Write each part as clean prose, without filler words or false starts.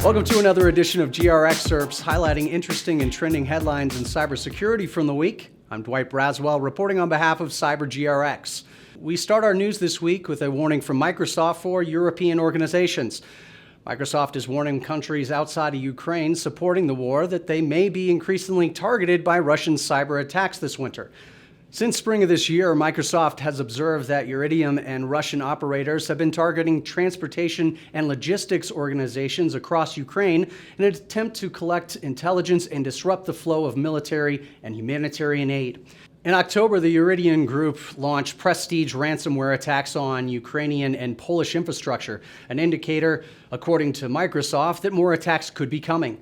Welcome to another edition of GR Excerpts, highlighting interesting and trending headlines in cybersecurity from the week. I'm Dwight Braswell, reporting on behalf of CyberGRX. We start our news this week with a warning from Microsoft for European organizations. Microsoft is warning countries outside of Ukraine supporting the war that they may be increasingly targeted by Russian cyber attacks this winter. Since spring of this year, Microsoft has observed that Iridium and Russian operators have been targeting transportation and logistics organizations across Ukraine in an attempt to collect intelligence and disrupt the flow of military and humanitarian aid. In October, the Iridium Group launched prestige ransomware attacks on Ukrainian and Polish infrastructure, an indicator, according to Microsoft, that more attacks could be coming.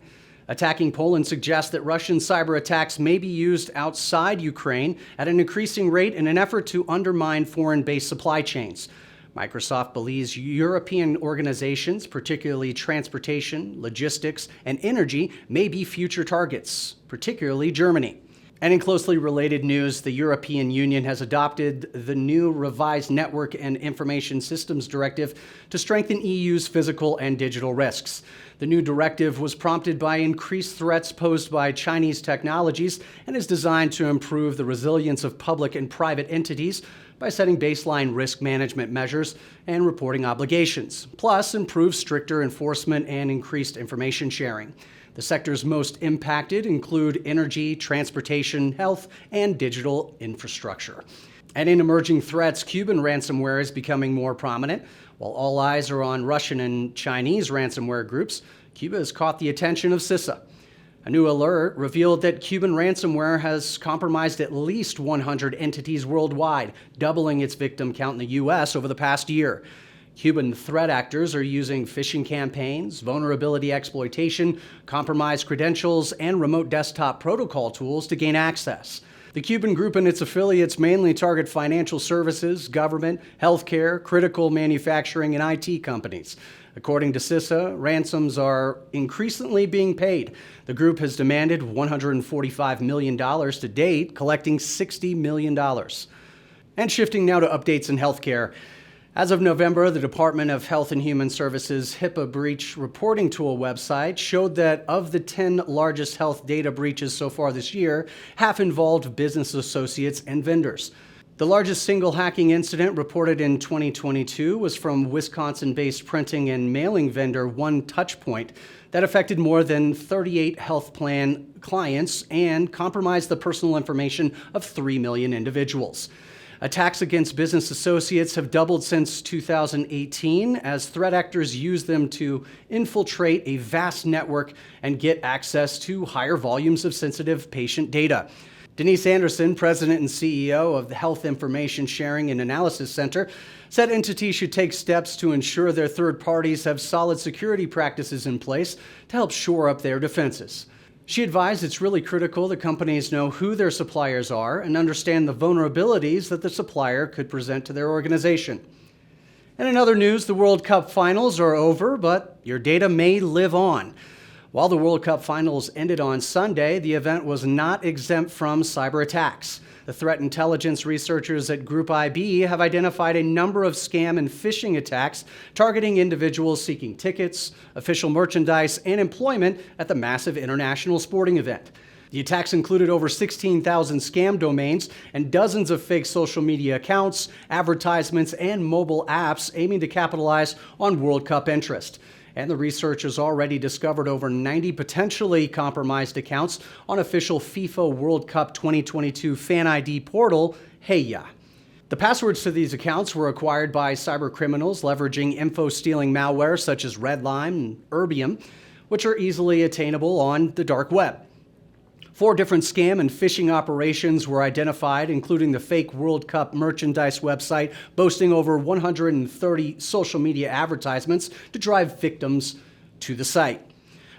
Attacking Poland suggests that Russian cyber attacks may be used outside Ukraine at an increasing rate in an effort to undermine foreign-based supply chains. Microsoft believes European organizations, particularly transportation, logistics, and energy, may be future targets, particularly Germany. And in closely related news, the European Union has adopted the new revised Network and Information Systems Directive to strengthen EU's physical and digital risks. The new directive was prompted by increased threats posed by Chinese technologies and is designed to improve the resilience of public and private entities by setting baseline risk management measures and reporting obligations, plus improve stricter enforcement and increased information sharing. The sectors most impacted include energy, transportation, health, and digital infrastructure. And in emerging threats, Cuban ransomware is becoming more prominent. While all eyes are on Russian and Chinese ransomware groups, Cuba has caught the attention of CISA. A new alert revealed that Cuban ransomware has compromised at least 100 entities worldwide, doubling its victim count in the U.S. over the past year. Cuban threat actors are using phishing campaigns, vulnerability exploitation, compromised credentials, and remote desktop protocol tools to gain access. The Cuban group and its affiliates mainly target financial services, government, healthcare, critical manufacturing, and IT companies. According to CISA, ransoms are increasingly being paid. The group has demanded $145 million to date, collecting $60 million. And shifting now to updates in healthcare. As of November, the Department of Health and Human Services HIPAA breach reporting tool website showed that of the 10 largest health data breaches so far this year, half involved business associates and vendors. The largest single hacking incident reported in 2022 was from Wisconsin-based printing and mailing vendor One Touchpoint that affected more than 38 health plan clients and compromised the personal information of 3 million individuals. Attacks against business associates have doubled since 2018 as threat actors use them to infiltrate a vast network and get access to higher volumes of sensitive patient data. Denise Anderson, president and CEO of the Health Information Sharing and Analysis Center, said entities should take steps to ensure their third parties have solid security practices in place to help shore up their defenses. She advised it's really critical that companies know who their suppliers are and understand the vulnerabilities that the supplier could present to their organization. And in other news, the World Cup finals are over, but your data may live on. While the World Cup finals ended on Sunday, the event was not exempt from cyber attacks. The threat intelligence researchers at Group IB have identified a number of scam and phishing attacks targeting individuals seeking tickets, official merchandise, and employment at the massive international sporting event. The attacks included over 16,000 scam domains and dozens of fake social media accounts, advertisements, and mobile apps aiming to capitalize on World Cup interest. And the researchers already discovered over 90 potentially compromised accounts on official FIFA World Cup 2022 fan ID portal, Heya. The passwords to these accounts were acquired by cyber criminals leveraging info-stealing malware such as Redline and Iridium, which are easily attainable on the dark web. 4 different scam and phishing operations were identified, including the fake World Cup merchandise website boasting over 130 social media advertisements to drive victims to the site.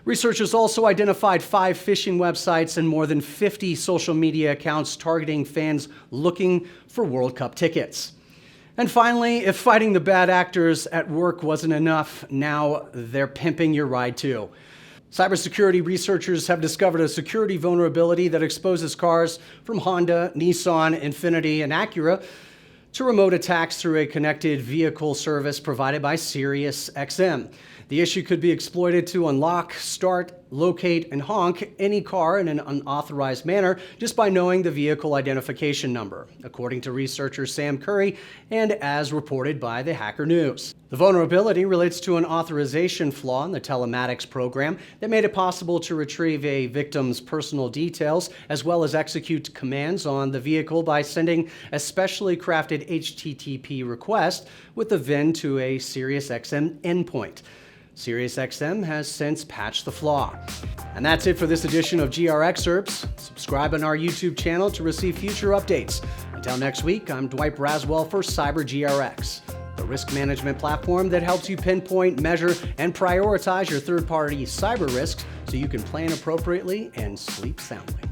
Researchers also identified 5 phishing websites and more than 50 social media accounts targeting fans looking for World Cup tickets. And finally, if fighting the bad actors at work wasn't enough, now they're pimping your ride too. Cybersecurity researchers have discovered a security vulnerability that exposes cars from Honda, Nissan, Infiniti, and Acura to remote attacks through a connected vehicle service provided by SiriusXM. The issue could be exploited to unlock, start, locate, and honk any car in an unauthorized manner just by knowing the vehicle identification number, according to researcher Sam Curry and as reported by the Hacker News. The vulnerability relates to an authorization flaw in the telematics program that made it possible to retrieve a victim's personal details as well as execute commands on the vehicle by sending a specially crafted HTTP request with the VIN to a SiriusXM endpoint. SiriusXM has since patched the flaw. And that's it for this edition of GR Excerpts. Subscribe on our YouTube channel to receive future updates. Until next week, I'm Dwight Braswell for CyberGRX, the risk management platform that helps you pinpoint, measure, and prioritize your third-party cyber risks so you can plan appropriately and sleep soundly.